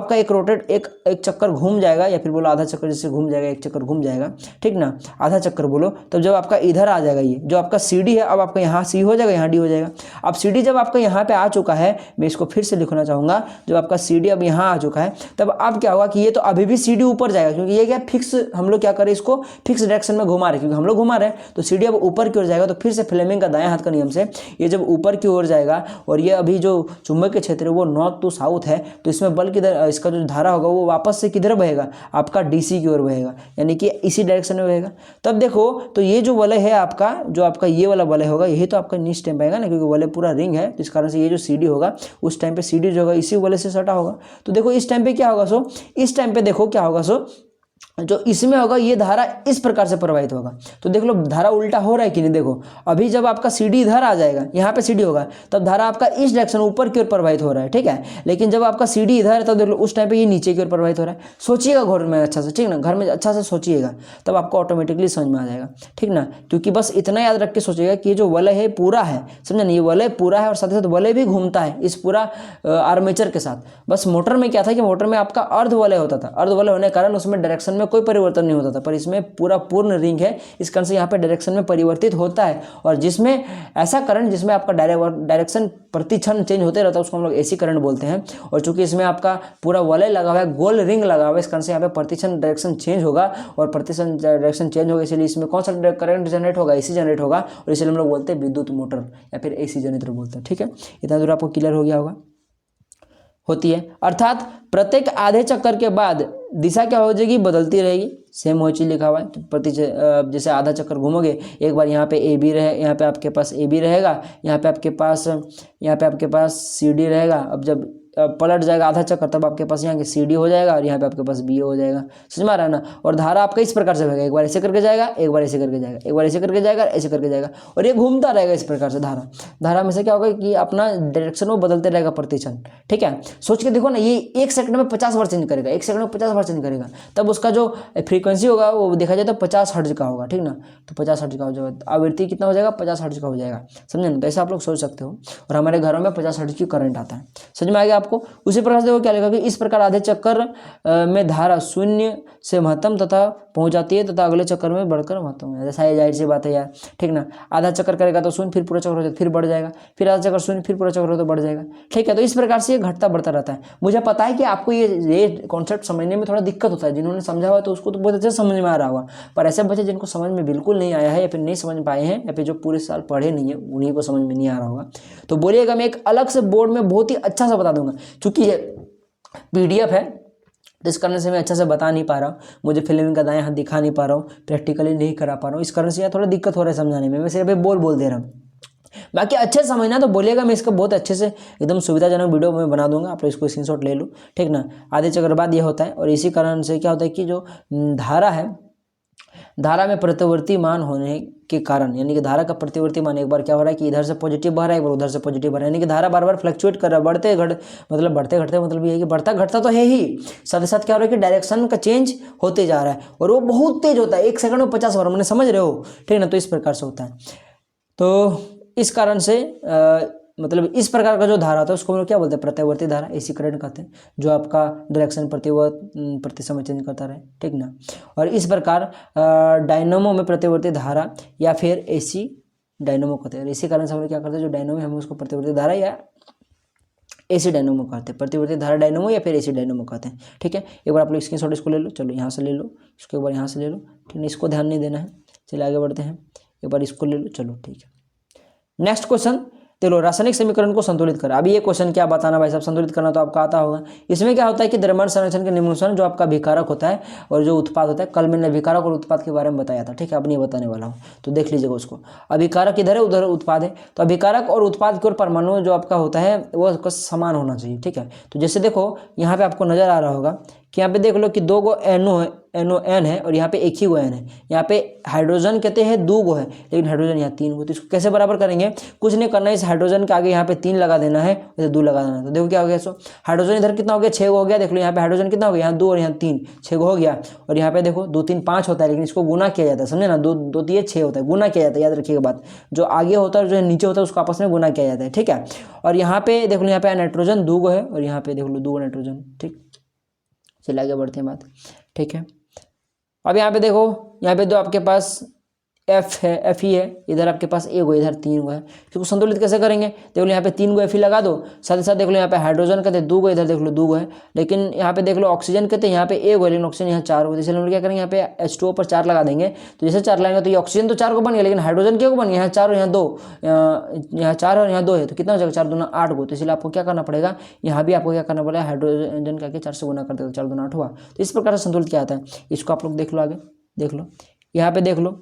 एक रोटेट एक चक्कर घूम जाएगा, या फिर बोलो आधा चक्कर जैसे घूम जाएगा, एक चक्कर घूम जाएगा, ठीक ना, आधा चक्कर बोलो, तब जब आपका इधर आ जाएगा, ये जो आपका सी डी है अब आपका यहाँ सी हो जाएगा, यहाँ डी हो जाएगा। अब सी डी जब आपका यहाँ पे आ चुका है, मैं इसको फिर से लिखना चाहूंगा, जब आपका सी डी अब यहाँ आ चुका है तब अब क्या होगा कि ये तो अभी भी सी डी ऊपर जाएगा, क्योंकि ये क्या फिक्स, हम लोग क्या करें इसको फिक्स डायरेक्शन में घुमा रहे हैं, क्योंकि हम लोग घुमा रहे हैं तो सी डी अब ऊपर की ओर जाएगा। तो फिर से फ्लेमिंग का दाएं हाथ का नियम से ये जब ऊपर की ओर जाएगा और ये अभी जो चुंबक के क्षेत्र है वो नॉर्थ टू साउथ है, तो इसमें बल किधर, इसका जो धारा होगा वो वापस से किधर बहेगा, आपका डीसी की ओर बहेगा, यानी कि इसी डायरेक्शन में बहेगा। तब देखो तो ये जो वलय है आपका, जो आपका ये वाला वलय होगा, यही तो आपका नीच टाइम आएगा ना, क्योंकि वलय पूरा रिंग है, तो इस कारण से ये जो सीडी होगा उस टाइम पे सीडी जो होगा इसी वलय से सटा होगा। तो देखो इस टाइम पे क्या होगा, सो इस टाइम पे देखो क्या होगा, सो जो इसमें होगा ये धारा इस प्रकार से प्रवाहित होगा। तो देख लो धारा उल्टा हो रहा है कि नहीं। देखो अभी जब आपका सीडी इधर आ जाएगा, यहाँ पे सीडी होगा, तब धारा आपका इस डायरेक्शन ऊपर की ओर प्रवाहित हो रहा है, ठीक है। लेकिन जब आपका सीडी इधर है तो देख लो उस टाइम पे ये नीचे की ओर प्रवाहित हो रहा है। सोचिएगा घर में अच्छा से, ठीक ना, घर में अच्छा से सोचिएगा, तब आपको ऑटोमेटिकली समझ में आ जाएगा, ठीक ना। क्योंकि बस इतना याद रख के सोचिएगा कि ये जो वलय है पूरा है, समझा नहीं, ये वलय पूरा है और साथ ही साथ वलय भी घूमता है इस पूरा आर्मेचर के साथ। बस मोटर में क्या था कि मोटर में आपका अर्ध वलय होता था, अर्ध वलय होने के कारण उसमें डायरेक्शन में कोई परिवर्तन नहीं होता था, पर इसमें पूरा पूर्ण रिंग है, इस कारण से यहाँ पे डायरेक्शन में परिवर्तित होता है। और जिसमें ऐसा करंट जिसमें आपका डायरेक्शन प्रति क्षण चेंज होते रहता है उसको हम लोग एसी करंट बोलते हैं। और चूंकि इसमें आपका पूरा वलय लगा हुआ है, गोल रिंग लगा हुआ है, इस कारण से यहाँ पे प्रति क्षण डायरेक्शन चेंज होगा, और प्रति क्षण डायरेक्शन चेंज होगा, इसलिए इसमें कौन सा करंट जनरेट होगा, एसी जनरेट होगा, और इसलिए हम लोग बोलते हैं विद्युत मोटर या फिर एसी जनरेटर बोलते हैं। ठीक है, इतना दूर आपको क्लियर हो गया होगा, होती है। अर्थात प्रत्येक आधे चक्कर के बाद दिशा क्या हो जाएगी, बदलती रहेगी। सेम वही चीज लिखा हुआ है, तो प्रति जैसे आधा चक्कर घूमोगे, एक बार यहाँ पे ए बी रहे, यहाँ पे आपके पास ए बी रहेगा, यहाँ पे आपके पास सी डी रहेगा। अब जब पलट जाएगा आधा चक्कर तब आपके पास यहाँ के सी डी हो जाएगा और यहाँ पे आपके पास बी हो जाएगा। समझ में आ रहा है ना। और धारा आपका इस प्रकार से बहेगा, एक बार ऐसे करके जाएगा, एक बार ऐसे करके जाएगा, एक बार ऐसे करके जाएगा, ऐसे करके जाएगा, और ये घूमता रहेगा इस प्रकार से। धारा में से क्या होगा कि अपना डायरेक्शन वो बदलते रहेगा प्रति क्षण। ठीक है, सोच के देखो ना, ये 1 सेकंड में 50 बार चेंज करेगा, 1 सेकंड में 50 बार चेंज करेगा, तब उसका जो फ्रीक्वेंसी होगा वो देखा जाए तो 50 हर्ट्ज का होगा, ठीक ना। तो 50 हर्ट्ज का हो जाएगा, आवृत्ति कितना हो जाएगा, 50 हर्ट्ज का हो जाएगा। समझे ना, तो ऐसा आप लोग सोच सकते हो। और हमारे घरों में 50 हर्ट्ज की करंट आता है। समझ में आ गया आपको। उसी प्रकार से देखो क्या लिखा कि इस प्रकार आधे चक्कर में धारा शून्य से महत्तम तथा पहुंच जाती है तथा अगले चक्कर में बढ़कर महत्तम है। जैसा ये जाहिर सी बात है यार, ठीक ना। आधा चक्कर करेगा तो शून्य, फिर पूरा चक्कर हो जाए फिर बढ़ जाएगा, फिर आधा चक्कर शून्य, फिर पूरा चक्कर हो तो बढ़ जाएगा। ठीक है, तो इस प्रकार से ये घटता बढ़ता रहता है। मुझे पता है कि आपको ये कॉन्सेप्ट समझने में थोड़ा दिक्कत होता है। जिन्होंने समझा हुआ तो उसको तो बहुत अच्छे से समझ में आ रहा होगा, पर ऐसे बच्चे जिनको समझ में बिल्कुल नहीं आया है या फिर नहीं समझ पाए हैं या फिर जो पूरे साल पढ़े नहीं है उन्हीं को समझ में नहीं आ रहा होगा। तो बोलिएगा, मैं एक अलग से बोर्ड में बहुत ही अच्छा सा बता दूंगा। चूंकि ये पीडीएफ है तो इस कारण से मैं अच्छा से बता नहीं पा रहा हूँ, मुझे फिल्मिंग का दाएं हाथ दिखा नहीं पा रहा हूँ, प्रैक्टिकली नहीं करा पा रहा हूँ, इस कारण से यहाँ थोड़ा दिक्कत हो रहा है समझाने में। मैं सिर्फ बोल दे रहा हूँ, बाकी अच्छे से समझना तो बोलिएगा, मैं इसका बहुत अच्छे से एकदम सुविधाजनक वीडियो में बना दूंगा। आप लोग इसको स्क्रीनशॉट ले लो, ठीक ना। आधे चक्कर बाद ये होता है, और इसी कारण से क्या होता है कि जो धारा है, धारा में प्रतिवर्ती मान होने के कारण, यानी कि धारा का प्रतिवर्ती मान एक बार क्या हो रहा है कि इधर से पॉजिटिव बह रहा है, एक बार उधर से पॉजिटिव बह रहा है, यानी कि धारा बार बार फ्लक्चुएट कर रहा है, बढ़ते घटते मतलब ये है कि बढ़ता घटता तो है ही, साथ ही साथ क्या हो रहा है कि डायरेक्शन का चेंज होते जा रहा है, और वो बहुत तेज होता है, 1 सेकंड में 50 बार, मैंने समझ रहे हो, ठीक है ना। तो इस प्रकार से होता है। तो इस कारण से मतलब इस प्रकार का जो धारा होता है उसको हम लोग क्या बोलते हैं, प्रत्यावर्ती धारा, एसी करंट कहते हैं, जो आपका डायरेक्शन प्रति समय चेंज करता रहे, ठीक ना। और इस प्रकार डायनामो में प्रत्यावर्ती धारा या फिर एसी डायनामो कहते हैं। इसी कारण से हम लोग क्या करते हैं, जो डायनामो है हम उसको प्रत्यावर्ती धारा या एसी डायनामो कहते हैं, प्रतिवर्ती धारा डायनामो या फिर एसी डायनामो कहते हैं, ठीक है। एक बार आप लोग स्क्रीनशॉट इसको ले लो, चलो यहाँ से ले लो, इसको एक बार यहाँ से ले लो, ठीक है, इसको ध्यान नहीं देना है। चलिए आगे बढ़ते हैं, एक बार इसको ले लो, चलो ठीक है। नेक्स्ट क्वेश्चन देखो, रासायनिक समीकरण को संतुलित करें। अभी ये क्वेश्चन क्या बताना भाई साहब, संतुलित करना तो आपका आता होगा। इसमें क्या होता है कि द्रव्यमान संरक्षण के निम्नानुसार जो आपका अभिकारक होता है और जो उत्पाद होता है, कल मैंने अभिकारक और उत्पाद के बारे में बताया था, ठीक है, अब नहीं बताने वाला हूँ, तो देख लीजिएगा उसको। अभिकारक इधर है, उधर उत्पाद है, तो अभिकारक और उत्पाद की ओर परमाणु जो आपका होता है वो समान होना चाहिए, ठीक है। तो जैसे देखो यहाँ पे आपको नजर आ रहा होगा कि यहाँ पे देख लो कि 2 गो NON है और यहाँ पे 1 ही गो N है। यहाँ पे हाइड्रोजन कहते हैं 2 गो है, लेकिन हाइड्रोजन यहाँ 3 गो। तो इसको कैसे बराबर करेंगे, कुछ नहीं करना है, इस हाइड्रोजन के आगे यहाँ पे 3 लगा देना है, इधर 2 लगा देना है। तो देखो क्या हो गया, सो हाइड्रोजन इधर कितना हो गया, 6 गो हो गया। देख लो यहाँ पे हाइड्रोजन कितना हो गया, यहाँ 2 और यहाँ 3, 6 गो हो गया। और यहाँ पे देखो 2 3 5 होता है, लेकिन इसको गुना किया जाता है, समझे ना, 2 2 3 6 होता है, गुना किया जाता है, याद रखिएगा बात। जो आगे होता है और जो नीचे होता है उसको आपस में गुना किया जाता है, ठीक है। और यहाँ पे देख लो, यहाँ पे नाइट्रोजन 2 गो है और यहाँ पे देख लो 2 नाइट्रोजन, ठीक। चलिए आगे बढ़ते हैं बात, ठीक है। अब यहाँ पे देखो, यहाँ पे दो आपके पास F है, F ही है, इधर आपके पास A गो, इधर 3 गो है। इसको संतुलित कैसे करेंगे, देख लो यहाँ पे 3 गो F ही लगा दो, साथ ही साथ देख लो यहाँ पे हाइड्रोजन कहते हैं 2 गो, इधर देख लो 2 गो है, लेकिन यहाँ पे देख लो ऑक्सीजन कहते हैं यहाँ पे A गो है, लेकिन ऑक्सीजन यहाँ 4 गो। इसलिए हम लोग क्या करेंगे, यहाँ पे H2O पर 4 लगा देंगे। तो जैसे 4 लगाएंगे तो ये ऑक्सीजन तो 4 को बन गया, लेकिन हाइड्रोजन क्या को बन गया, यहाँ 4 और यहाँ 2, यहाँ 4 और यहाँ 2 है, तो कितना हो जाएगा, 4 दूना 8 गो। तो इसलिए आपको क्या करना पड़ेगा, यहाँ भी आपको क्या करना पड़ेगा, हाइड्रोजन करके 4 से गुना कर देगा, 4 दूना 8 हुआ। तो इस प्रकार से संतुलित क्या आता है, इसको आप लोग देख लो, आगे देख लो, यहाँ पे देख लो,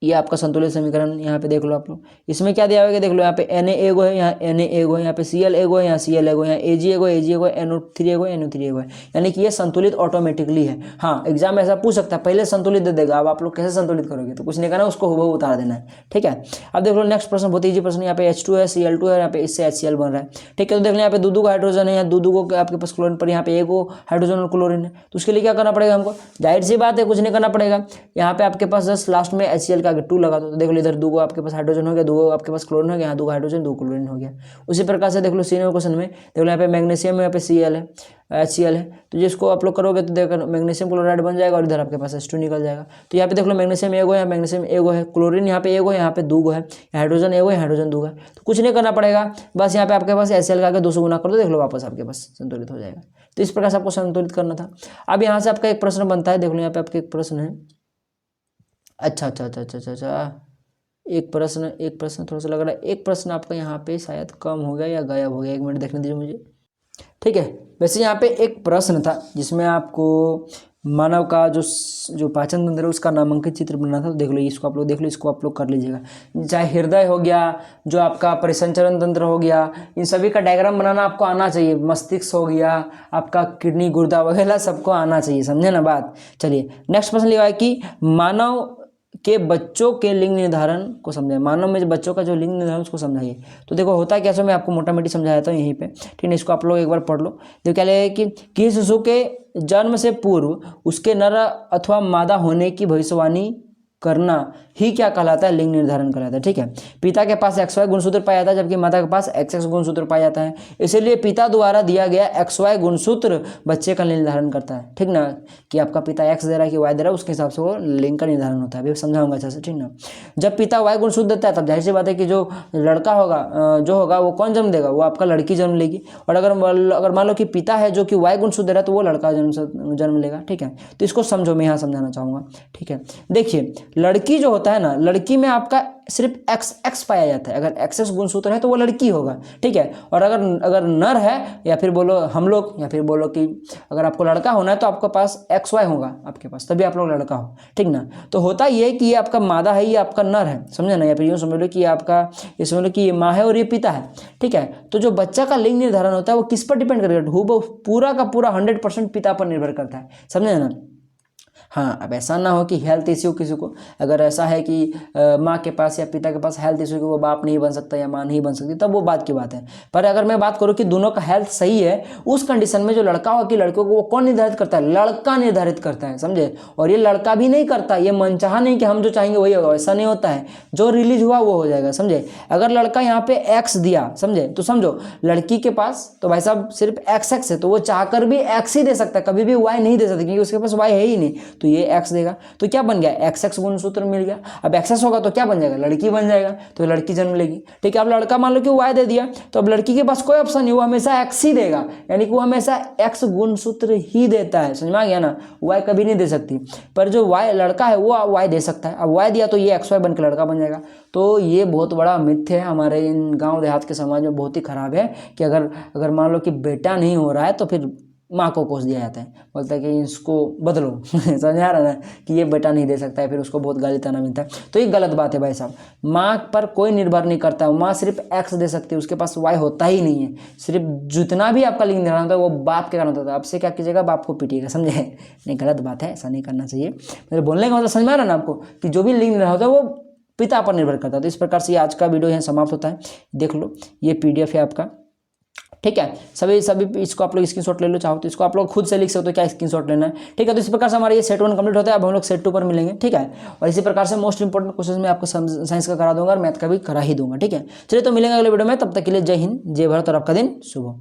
ये आपका संतुलित समीकरण यहाँ पे देख लो आप लोग। इसमें क्या दिया हुआ है, देख लो यहाँ पे Na एगो है, यहाँ Na एगो है, यहाँ पे Cl एगो है, यहाँ Cl एगो है, यहाँ Ag एगो है, NO3 एगो है, NO3 एगो है, यानी कि ये संतुलित ऑटोमेटिकली है। हाँ, एग्जाम ऐसा पूछ सकता है, पहले संतुलित दे देगा, अब आप लोग कैसे संतुलित करोगे, तो कुछ नहीं करना, उसको हुबहू उतार देना है, ठीक है। अब देख लो नेक्स्ट प्रश्न, बहुत ईजी प्रश्न। यहाँ पे H2 है, Cl2 है, यहाँ पे इससे HCl बन रहा है, ठीक है। तो देख लो यहाँ पे 2 हाइड्रोजन है, यहाँ 2 आपके पास क्लोरीन, पर यहाँ पे एगो हाइड्रोजन और क्लोरीन है। तो उसके लिए क्या करना पड़ेगा हमको, जाहिर सी बात है कुछ नहीं करना पड़ेगा। यहाँ पे आपके पास जस्ट लास्ट में HCl का आगे 2 लगा दो, देख लो इधर 2 आपके पास हाइड्रोजन हो गया, 2 आपके पास क्लोरीन हो गया, यहाँ 2 हाइड्रोजन 2 क्लोरीन हो गया। उसी प्रकार से देख लो सीनियर क्वेश्चन में देख लो यहाँ पे मैग्नीशियम में यहाँ पे Cl है, HCl है, तो जिसको आप लोग करोगे तो देखो मैग्नीशियम क्लोराइड बन जाएगा और इधर आपके पास H2 निकल जाएगा। तो यहाँ पे देख लो मैग्नीशियम एगो है, मैग्नीशियम एगो है, क्लोरीन यहाँ पे एगो है, यहाँ पे 2 गो है, हाइड्रोजन एगो है, हाइड्रोजन 2 है। तो कुछ नहीं करना पड़ेगा, बस यहाँ पे आपके पास HCl का आगे 2 से गुना कर दो, देख लो वापस आपके पास संतुलित हो जाएगा। तो इस प्रकार से आपको संतुलित करना था। अब यहाँ से आपका एक प्रश्न बनता है, देख लो यहाँ पे आपका एक प्रश्न है, अच्छा, एक प्रश्न थोड़ा सा लग रहा है, एक प्रश्न आपका यहाँ पे शायद कम हो गया या गायब हो गया, 1 मिनट देखने दीजिए मुझे, ठीक है। वैसे यहाँ पे एक प्रश्न था जिसमें आपको मानव का जो पाचन तंत्र है उसका नामांकित चित्र बनाना था। तो देख लो इसको आप लोग देख लो, इसको आप लोग कर लीजिएगा। चाहे हृदय हो गया, जो आपका परिसंचरण तंत्र हो गया, इन सभी का डायग्राम बनाना आपको आना चाहिए। मस्तिष्क हो गया, आपका किडनी, गुर्दा वगैरह सबको आना चाहिए, समझे ना बात। चलिए नेक्स्ट प्रश्न लिखा है कि मानव के बच्चों के लिंग निर्धारण को समझाइए। मानव में बच्चों का जो लिंग निर्धारण उसको समझाइए। तो देखो होता है कैसे, मैं आपको मोटा मोटी समझाया था यहीं पे, ठीक है। इसको आप लोग एक बार पढ़ लो। देखो क्या लिखा है कि किसी शिशु के जन्म से पूर्व उसके नर अथवा मादा होने की भविष्यवाणी करना ही क्या कहलाता है, लिंग निर्धारण कहलाता है, ठीक है। पिता के पास XY गुणसूत्र पाया जाता है, जबकि माता के पास XX गुणसूत्र पाया जाता है। इसीलिए पिता द्वारा दिया गया XY गुणसूत्र बच्चे का लिंग निर्धारण करता है, ठीक ना, कि आपका पिता X दे रहा है कि Y दे रहा है, उसके हिसाब से वो लिंग का निर्धारण होता है। अभी समझाऊंगा अच्छे से, ठीक ना। जब पिता Y गुणसूत्र देता है तब जाहिर सी बात है कि जो लड़का होगा जो होगा वो कौन जन्म देगा, वो आपका लड़की जन्म लेगी। और अगर मान लो कि पिता है जो कि Y गुणसूत्र दे रहा है तो वो लड़का जन्म लेगा, ठीक है। तो इसको समझो, मैं यहाँ समझाना चाहूँगा, ठीक है। देखिए लड़की जो होता है ना, लड़की में आपका सिर्फ XX पाया जाता है। अगर XX गुणसूत्र है तो वो लड़की होगा, ठीक है। और अगर नर है, या फिर बोलो हम लोग, या फिर बोलो कि अगर आपको लड़का होना है तो आपके पास XY होगा आपके पास, तभी आप लोग लड़का हो, ठीक ना। तो होता ये कि ये आपका मादा है, ये आपका नर है, समझे ना। या फिर यूँ समझ लो कि आपका, ये समझ लो कि ये माँ है और ये पिता है, ठीक है। तो जो बच्चा का लिंग निर्धारण होता है वो किस पर डिपेंड करेगा, पूरा का पूरा 100% पिता पर निर्भर करता है, समझे ना। हाँ, अब ऐसा ना हो कि हेल्थ इश्यू किसी को, अगर ऐसा है कि माँ के पास या पिता के पास हेल्थ इश्यू कि वो बाप नहीं बन सकता या माँ नहीं बन सकती, तब वो बात की बात है। पर अगर मैं बात करूँ कि दोनों का हेल्थ सही है, उस कंडीशन में जो लड़का हो कि लड़कियों को, वो कौन निर्धारित करता है? लड़का निर्धारित करता है, समझे। और ये लड़का भी नहीं करता, ये मनचाहा नहीं कि हम जो चाहेंगे वही होगा, ऐसा नहीं होता है। जो रिलीज हुआ वो हो जाएगा, समझे। अगर लड़का यहाँ पे एक्स दिया, समझे, तो समझो लड़की के पास तो भाई साहब सिर्फ एक्स एक्स है, तो वो चाहकर भी एक्स ही दे सकता है, कभी भी वाई नहीं दे सकता, क्योंकि उसके पास वाई है ही नहीं। तो ये एक्स देगा, तो क्या बन गया? एक्स एक्स गुणसूत्र मिल गया। अब एक्सेस होगा तो क्या बन जाएगा? लड़की बन जाएगा, तो लड़की जन्म लेगी। ठीक है, अब लड़का मान लो कि वाई दे दिया, तो अब लड़की के पास कोई ऑप्शन नहीं, वो हमेशा एक्स ही देगा, यानी कि वो हमेशा एक्स गुणसूत्र ही देता है। समझ में आ गया ना? वाई कभी नहीं दे सकती। पर जो वाई लड़का है वो वाई दे सकता है। अब वाई दिया तो ये एक्स वाई बन के लड़का बन जाएगा। तो ये बहुत बड़ा मिथ्य है हमारे इन गांव देहात के समाज में, बहुत ही खराब है कि अगर मान लो कि बेटा नहीं हो रहा है तो फिर माँ को कोस दिया जाता है, बोलता है कि इसको बदलो समझ आ रहा है ना, कि ये बेटा नहीं दे सकता है, फिर उसको बहुत गाली ताना मिलता है। तो ये गलत बात है भाई साहब। माँ पर कोई निर्भर नहीं करता है, माँ सिर्फ एक्स दे सकती है, उसके पास वाई होता ही नहीं है। सिर्फ जितना भी आपका लिंग निर्धारण होता है वो बाप के कारण होता है। आपसे क्या कीजिएगा? बाप को पीटिएगा, समझे। नहीं, गलत बात है, ऐसा नहीं करना चाहिए। मेरे बोलने का मतलब समझ में आ रहा है ना आपको, कि जो भी लिंग निर्धारण होता है वो पिता पर निर्भर करता है। तो इस प्रकार से ये आज का वीडियो यहाँ समाप्त होता है। देख लो, ये PDF है आपका, ठीक है। सभी इसको आप लोग स्क्रीनशॉट ले लो, चाहो तो इसको आप लोग खुद से लिख सकते हो क्या स्क्रीनशॉट लेना है, ठीक है। तो इस प्रकार से हमारा ये सेट 1 कंप्लीट होता है। अब हम लोग सेट 2 पर मिलेंगे, ठीक है। और इसी प्रकार से मोस्ट इंपॉर्टेंट क्वेश्चन मैं आपको साइंस का करा दूंगा और मैथ का भी करा ही दूंगा, ठीक है। चलिए, तो मिलेंगे अगले वीडियो में, तब तक के लिए जय हिंद, जय भारत और आपका दिन शुभ हो।